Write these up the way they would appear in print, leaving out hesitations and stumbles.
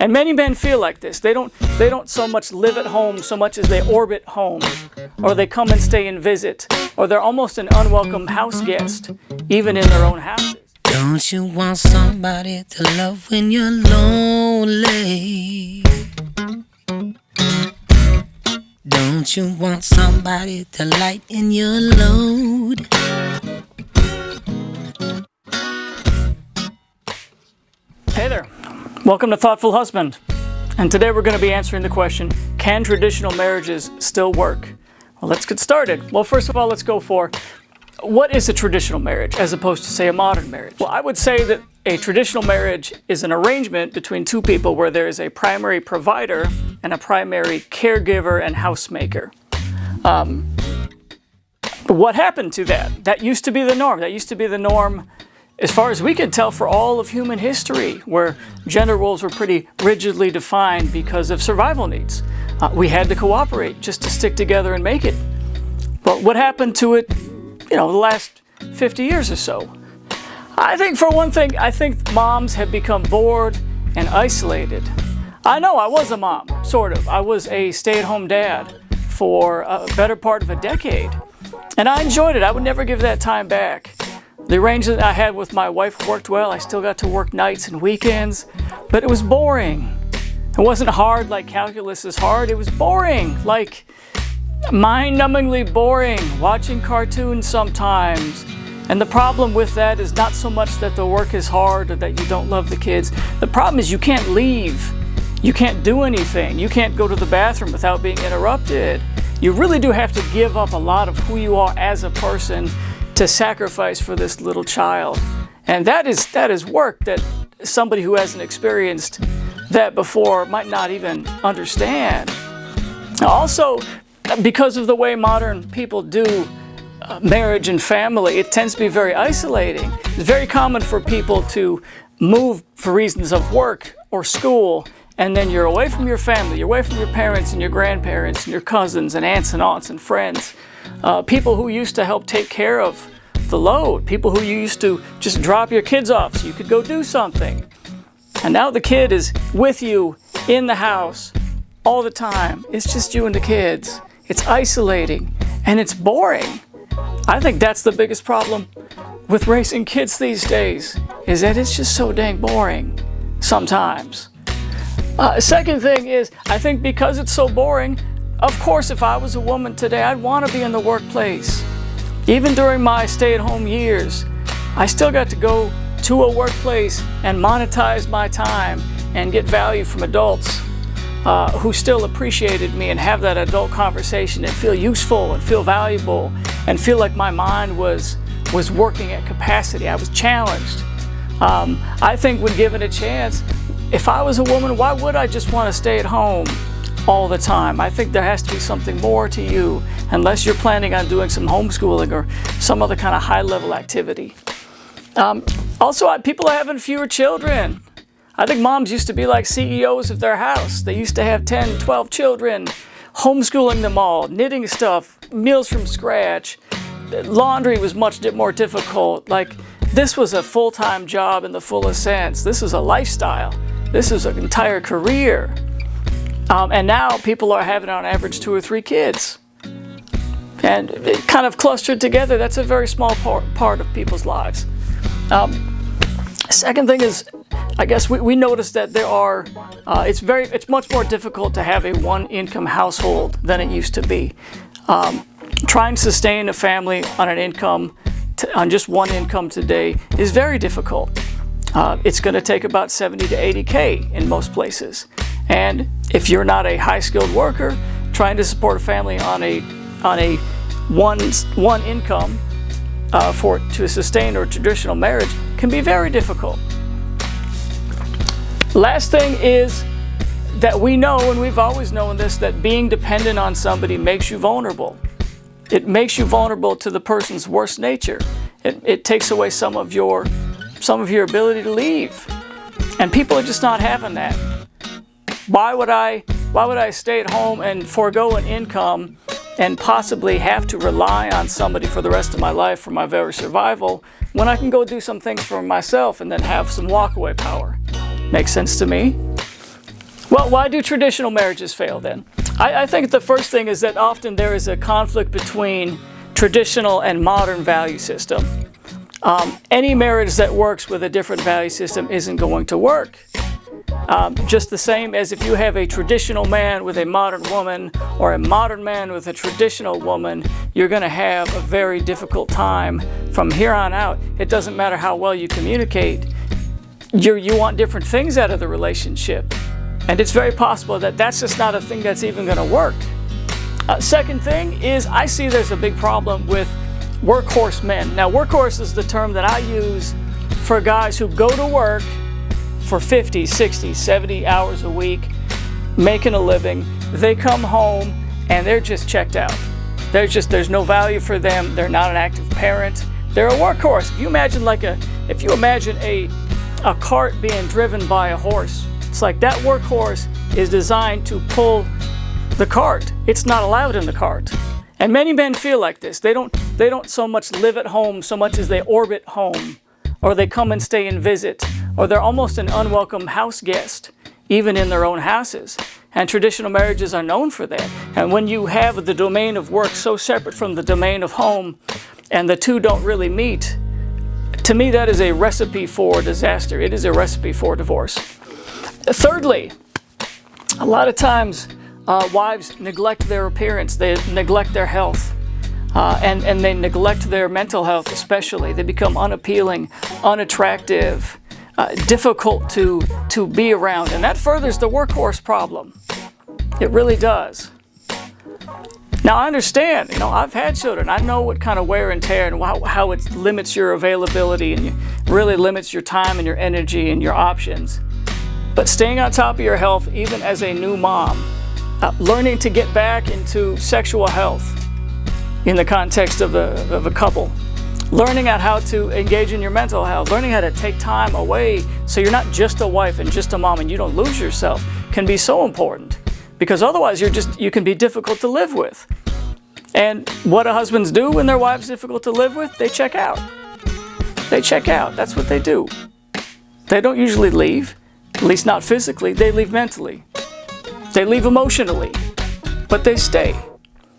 And many men feel like this. They don't so much live at home so much as they orbit home, or they come and stay and visit, or they're almost an unwelcome house guest, even in their own houses. Don't you want somebody to love when you're lonely? Don't you want somebody to lighten your load? Hey there. Welcome to Thoughtful Husband. And today we're going to be answering the question, can traditional marriages still work? Well, let's get started. Well, first of all, let's go for what is a traditional marriage as opposed to, say, a modern marriage? Well, I would say that a traditional marriage is an arrangement between two people where there is a primary provider and a primary caregiver and housemaker. What happened to that? That used to be the norm. That used to be the norm as far as we can tell for all of human history, where gender roles were pretty rigidly defined because of survival needs. We had to cooperate just to stick together and make it. But what happened to it, the last 50 years or so? I think for one thing, I think moms have become bored and isolated. I know I was a mom, sort of. I was a stay-at-home dad for a better part of a decade. And I enjoyed it. I would never give that time back. The arrangement I had with my wife worked well. I still got to work nights and weekends, but it was boring. It wasn't hard like calculus is hard. It was boring, like mind-numbingly boring, watching cartoons sometimes. And the problem with that is not so much that the work is hard or that you don't love the kids. The problem is you can't leave. You can't do anything. You can't go to the bathroom without being interrupted. You really do have to give up a lot of who you are as a person to sacrifice for this little child. And that is work that somebody who hasn't experienced that before might not even understand. Also, because of the way modern people do marriage and family, it tends to be very isolating. It's very common for people to move for reasons of work or school, and then you're away from your family, you're away from your parents and your grandparents and your cousins and aunts and friends. People who used to help take care of the load, people who you used to just drop your kids off so you could go do something. And now the kid is with you in the house all the time. It's just you and the kids. It's isolating and it's boring. I think that's the biggest problem with raising kids these days, is that it's just so dang boring sometimes. Second thing is, I think because it's so boring, of course, if I was a woman today, I'd want to be in the workplace. Even during my stay-at-home years, I still got to go to a workplace and monetize my time and get value from adults who still appreciated me, and have that adult conversation and feel useful and feel valuable and feel like my mind was working at capacity. I was challenged. I think when given a chance, if I was a woman, why would I just want to stay at home all the time? I think there has to be something more to you, unless you're planning on doing some homeschooling or some other kind of high-level activity. Also, people are having fewer children. I think moms used to be like CEOs of their house. They used to have 10, 12 children, homeschooling them all, knitting stuff, meals from scratch. Laundry was much more difficult. Like, this was a full-time job in the fullest sense. This was a lifestyle. This is an entire career. And now people are having on average 2 or 3 kids. And it kind of clustered together. That's a very small part of people's lives. Second thing is, I guess we noticed that there are, it's much more difficult to have a one-income household than it used to be. Trying to sustain a family on an income, on just one income today, is very difficult. It's going to take about 70 to 80K in most places. And if you're not a high-skilled worker, trying to support a family on a one income to sustain a traditional marriage can be very difficult. Last thing is that we know, and we've always known this, that being dependent on somebody makes you vulnerable. It makes you vulnerable to the person's worst nature. It takes away some of your ability to leave. And people are just not having that. Why would I stay at home and forego an income and possibly have to rely on somebody for the rest of my life for my very survival when I can go do some things for myself and then have some walkaway power? Makes sense to me. Well, why do traditional marriages fail then? I think the first thing is that often there is a conflict between traditional and modern value system. Any marriage that works with a different value system isn't going to work. Just the same as if you have a traditional man with a modern woman or a modern man with a traditional woman, you're going to have a very difficult time from here on out. It doesn't matter how well you communicate. You want different things out of the relationship. And it's very possible that that's just not a thing that's even going to work. Second thing is I see there's a big problem with workhorse men. Now, workhorse is the term that I use for guys who go to work for 50, 60, 70 hours a week, making a living. They come home and they're just checked out. There's no value for them. They're not an active parent. They're a workhorse. If you imagine a cart being driven by a horse, it's like that workhorse is designed to pull the cart. It's not allowed in the cart. And many men feel like this. They don't so much live at home so much as they orbit home, or they come and stay and visit, or they're almost an unwelcome house guest, even in their own houses. And traditional marriages are known for that. And when you have the domain of work so separate from the domain of home, and the two don't really meet, to me that is a recipe for disaster. It is a recipe for divorce. Thirdly, a lot of times wives neglect their appearance, they neglect their health, and they neglect their mental health especially. They become unappealing, unattractive, difficult to be around, and that furthers the workhorse problem. It really does. Now I understand, I've had children. I know what kind of wear and tear and how it limits your availability and it really limits your time and your energy and your options. But staying on top of your health, even as a new mom, learning to get back into sexual health in the context of a couple, learning out how to engage in your mental health, learning how to take time away so you're not just a wife and just a mom and you don't lose yourself, can be so important. Because otherwise you can be difficult to live with. And what do husbands do when their wife's difficult to live with? They check out. They check out. That's what they do. They don't usually leave, at least not physically. They leave mentally. They leave emotionally, but they stay.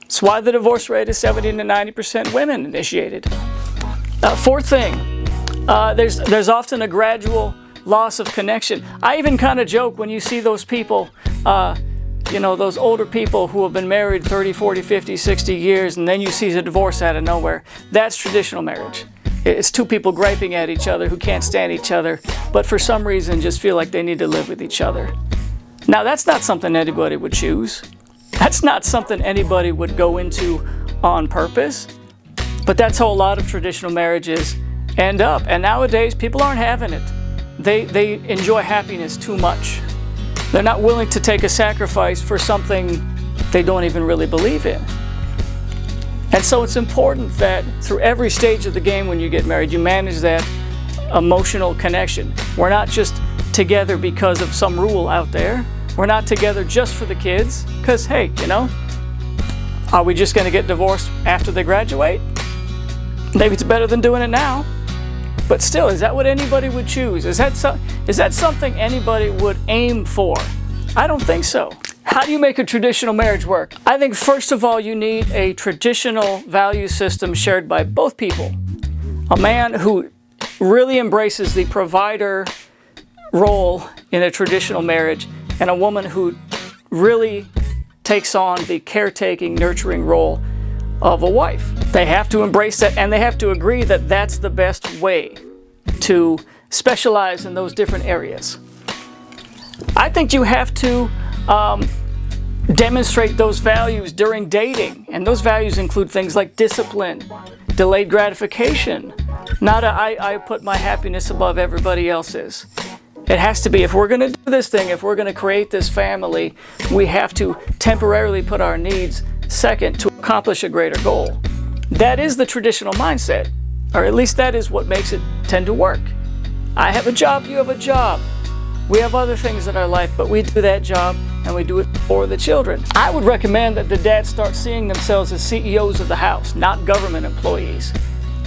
That's why the divorce rate is 70 to 90% women initiated. Fourth thing, there's often a gradual loss of connection. I even kind of joke when you see those people, those older people who have been married 30, 40, 50, 60 years, and then you see a divorce out of nowhere. That's traditional marriage. It's two people griping at each other who can't stand each other, but for some reason just feel like they need to live with each other. Now, that's not something anybody would choose. That's not something anybody would go into on purpose. But that's how a lot of traditional marriages end up. And nowadays, people aren't having it. They enjoy happiness too much. They're not willing to take a sacrifice for something they don't even really believe in. And so it's important that through every stage of the game when you get married, you manage that emotional connection. We're not just together because of some rule out there. We're not together just for the kids, because, hey, are we just going to get divorced after they graduate? Maybe it's better than doing it now. But still, is that what anybody would choose? Is that something anybody would aim for? I don't think so. How do you make a traditional marriage work? I think, first of all, you need a traditional value system shared by both people. A man who really embraces the provider role in a traditional marriage, and a woman who really takes on the caretaking, nurturing role of a wife. They have to embrace that, and they have to agree that that's the best way to specialize in those different areas. I think you have to demonstrate those values during dating, and those values include things like discipline, delayed gratification, not I put my happiness above everybody else's. It has to be, if we're going to do this thing, if we're going to create this family, we have to temporarily put our needs second to accomplish a greater goal. That is the traditional mindset, or at least that is what makes it tend to work. I have a job, you have a job. We have other things in our life, but we do that job and we do it for the children. I would recommend that the dads start seeing themselves as CEOs of the house, not government employees.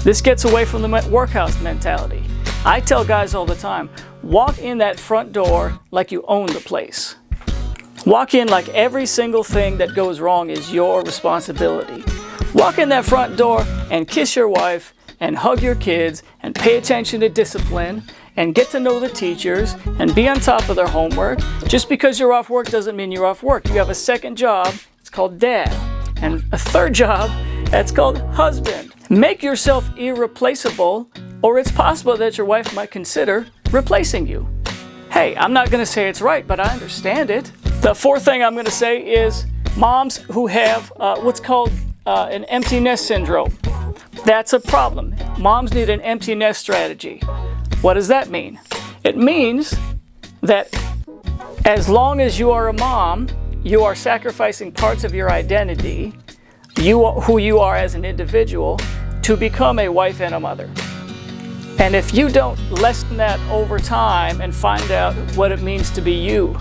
This gets away from the workhouse mentality. I tell guys all the time, walk in that front door like you own the place. Walk in like every single thing that goes wrong is your responsibility. Walk in that front door and kiss your wife and hug your kids and pay attention to discipline and get to know the teachers and be on top of their homework. Just because you're off work doesn't mean you're off work. You have a second job, it's called dad, and a third job, that's called husband. Make yourself irreplaceable, or it's possible that your wife might consider replacing you. Hey, I'm not going to say it's right, but I understand it. The fourth thing I'm going to say is moms who have what's called an empty nest syndrome. That's a problem. Moms need an empty nest strategy. What does that mean? It means that as long as you are a mom, you are sacrificing parts of your identity, who you are as an individual, to become a wife and a mother. And if you don't lessen that over time and find out what it means to be you,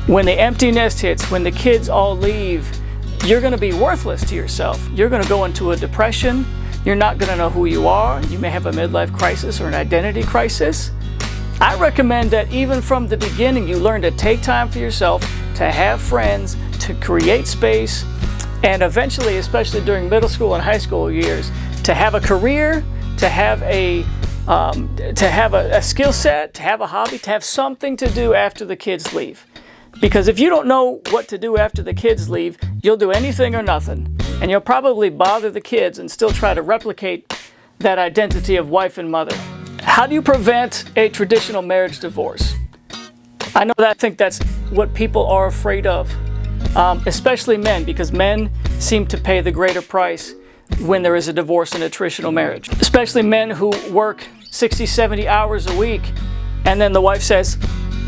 when the empty nest hits, when the kids all leave, you're going to be worthless to yourself. You're going to go into a depression. You're not going to know who you are. You may have a midlife crisis or an identity crisis. I recommend that even from the beginning, you learn to take time for yourself, to have friends, to create space, and eventually, especially during middle school and high school years, to have a career, to have a skill set, to have a hobby, to have something to do after the kids leave. Because if you don't know what to do after the kids leave, you'll do anything or nothing. And you'll probably bother the kids and still try to replicate that identity of wife and mother. How do you prevent a traditional marriage divorce? I think that's what people are afraid of, especially men, because men seem to pay the greater price when there is a divorce in a traditional marriage. Especially men who work 60, 70 hours a week, and then the wife says,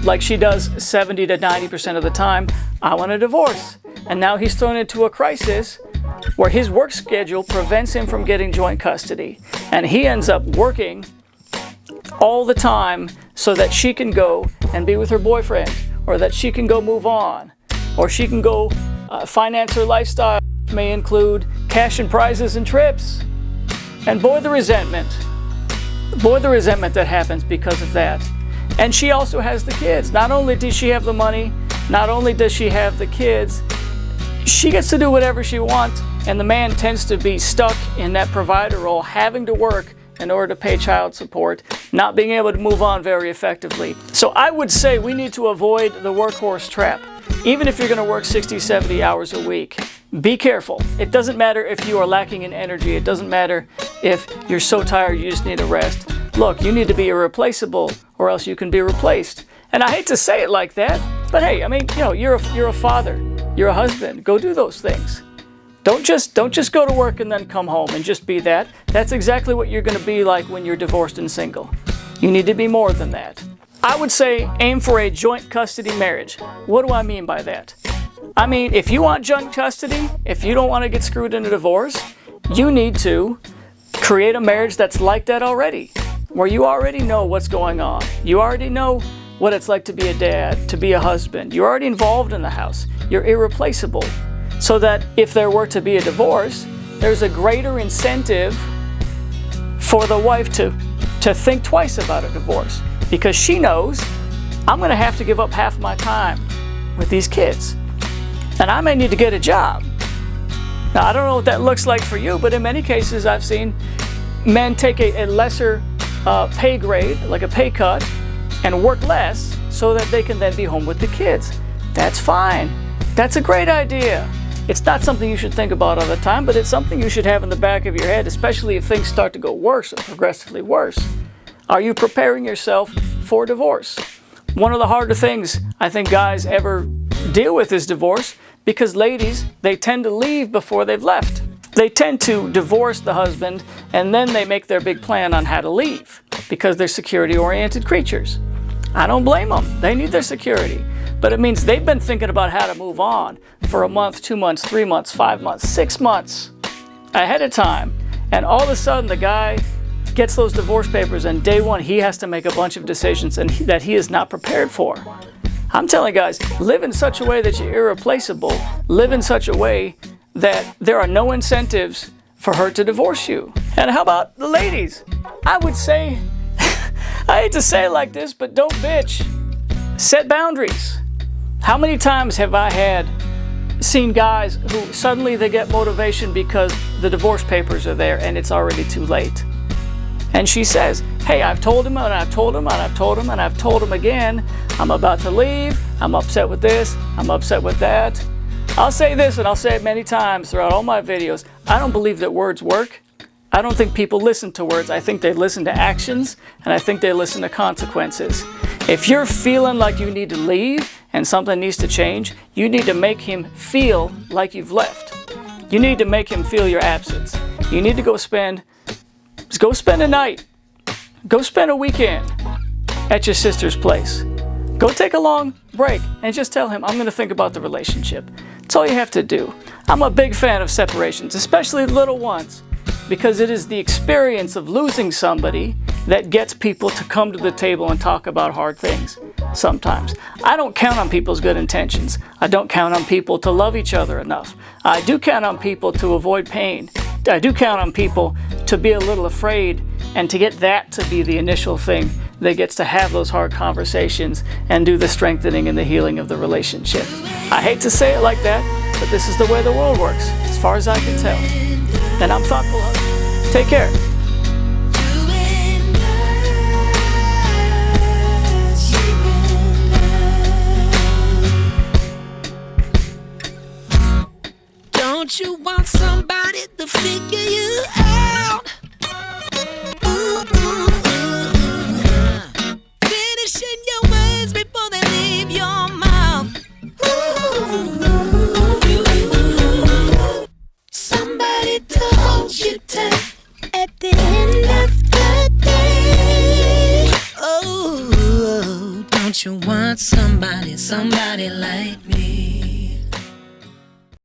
like she does 70 to 90% of the time, I want a divorce. And now he's thrown into a crisis where his work schedule prevents him from getting joint custody. And he ends up working all the time so that she can go and be with her boyfriend, or that she can go move on, or she can go finance her lifestyle, which may include cash and prizes and trips. And boy, the resentment that happens because of that. And she also has the kids. Not only does she have the money, not only does she have the kids, she gets to do whatever she wants, and the man tends to be stuck in that provider role, having to work in order to pay child support, not being able to move on very effectively. So I would say we need to avoid the workhorse trap. Even if you're going to work 60, 70 hours a week, be careful. It doesn't matter if you are lacking in energy. It doesn't matter if you're so tired you just need a rest. Look, you need to be irreplaceable, or else you can be replaced. And I hate to say it like that, but hey, I mean, you're a father, you're a husband. Go do those things. Don't just go to work and then come home and just be that. That's exactly what you're going to be like when you're divorced and single. You need to be more than that. I would say aim for a joint custody marriage. What do I mean by that? I mean, if you want joint custody, if you don't want to get screwed in a divorce, you need to create a marriage that's like that already, where you already know what's going on. You already know what it's like to be a dad, to be a husband. You're already involved in the house. You're irreplaceable. So that if there were to be a divorce, there's a greater incentive for the wife to think twice about a divorce. Because she knows, I'm going to have to give up half my time with these kids. And I may need to get a job. Now, I don't know what that looks like for you, but in many cases I've seen men take a lesser pay grade, like a pay cut, and work less so that they can then be home with the kids. That's fine. That's a great idea. It's not something you should think about all the time, but it's something you should have in the back of your head, especially if things start to go worse or progressively worse. Are you preparing yourself for divorce? One of the harder things I think guys ever deal with is divorce, because ladies, they tend to leave before they've left. They tend to divorce the husband, and then they make their big plan on how to leave, because they're security-oriented creatures. I don't blame them. They need their security. But it means they've been thinking about how to move on for a month, 2 months, 3 months, 5 months, 6 months ahead of time. And all of a sudden, the guy gets those divorce papers, and day one, he has to make a bunch of decisions that he is not prepared for. I'm telling guys, live in such a way that you're irreplaceable. Live in such a way that there are no incentives for her to divorce you. And how about the ladies? I would say, I hate to say it like this, but don't bitch. Set boundaries. How many times have I seen guys who suddenly they get motivation because the divorce papers are there and it's already too late? And she says, hey, I've told him and I've told him and I've told him and I've told him again, I'm about to leave, I'm upset with this, I'm upset with that. I'll say this, and I'll say it many times throughout all my videos, I don't believe that words work. I don't think people listen to words. I think they listen to actions, and I think they listen to consequences. If you're feeling like you need to leave and something needs to change, you need to make him feel like you've left. You need to make him feel your absence. You need to go spend a night. Go spend a weekend at your sister's place. Go take a long break and just tell him, I'm going to think about the relationship. That's all you have to do. I'm a big fan of separations, especially little ones, because it is the experience of losing somebody that gets people to come to the table and talk about hard things sometimes. I don't count on people's good intentions. I don't count on people to love each other enough. I do count on people to avoid pain. I do count on people to be a little afraid and to get that to be the initial thing that gets to have those hard conversations and do the strengthening and the healing of the relationship. I hate to say it like that, but this is the way the world works, as far as I can tell. And I'm thoughtful of it. Take care. Don't you want somebody to figure you out? Finishing your words before they leave your mouth. Somebody to hold you tight at the end of the day. Oh, don't you want somebody like me?